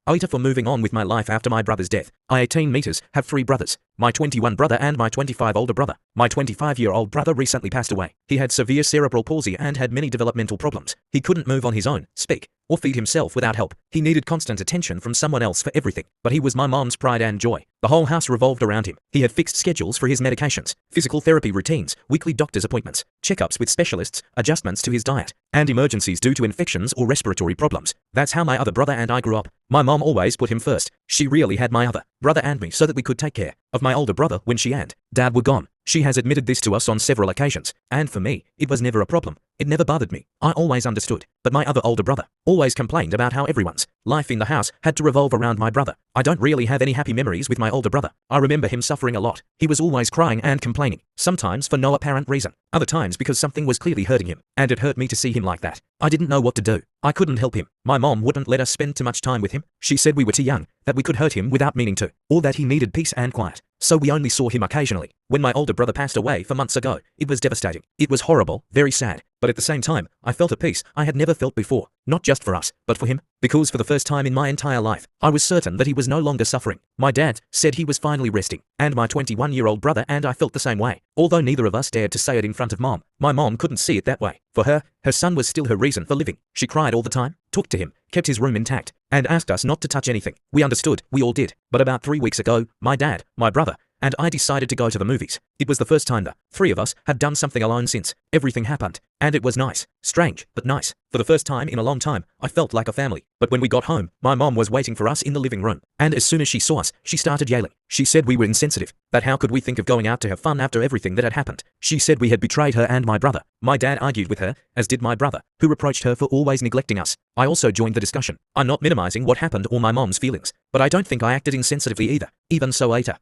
Later for moving on with my life after my brother's death. I 18 meters, have 3 brothers. My 21 brother and my 25 older brother. My 25-year-old brother recently passed away. He had severe cerebral palsy and had many developmental problems. He couldn't move on his own, speak, or feed himself without help. He needed constant attention from someone else for everything, but he was my mom's pride and joy. The whole house revolved around him. He had fixed schedules for his medications, physical therapy routines, weekly doctor's appointments, checkups with specialists, adjustments to his diet, and emergencies due to infections or respiratory problems. That's how my other brother and I grew up. My mom always put him first. She really had my other brother and me so that we could take care of my older brother when she and dad were gone. She has admitted this to us on several occasions, and for me, it was never a problem. It never bothered me. I always understood. But my other older brother always complained about how everyone's life in the house had to revolve around my brother. I don't really have any happy memories with my older brother. I remember him suffering a lot. He was always crying and complaining, sometimes for no apparent reason, other times because something was clearly hurting him, and it hurt me to see him like that. I didn't know what to do. I couldn't help him. My mom wouldn't let us spend too much time with him. She said we were too young, that we could hurt him without meaning to, or that he needed peace and quiet. So we only saw him occasionally. When my older brother passed away 4 months ago, it was devastating. It was horrible, very sad. But at the same time, I felt a peace I had never felt before, not just for us, but for him. Because for the first time in my entire life, I was certain that he was no longer suffering. My dad said he was finally resting, and my 21-year-old brother and I felt the same way. Although neither of us dared to say it in front of mom, my mom couldn't see it that way. For her son was still her reason for living. She cried all the time, talked to him, kept his room intact, and asked us not to touch anything. We understood, we all did. But about 3 weeks ago, my dad, my brother, and I decided to go to the movies. It was the first time the 3 of us had done something alone since everything happened, and it was nice. Strange, but nice. For the first time in a long time, I felt like a family. But when we got home, my mom was waiting for us in the living room, and as soon as she saw us, she started yelling. She said we were insensitive, that how could we think of going out to have fun after everything that had happened. She said we had betrayed her and my brother. My dad argued with her, as did my brother, who reproached her for always neglecting us. I also joined the discussion. I'm not minimizing what happened or my mom's feelings, but I don't think I acted insensitively either. Even so later,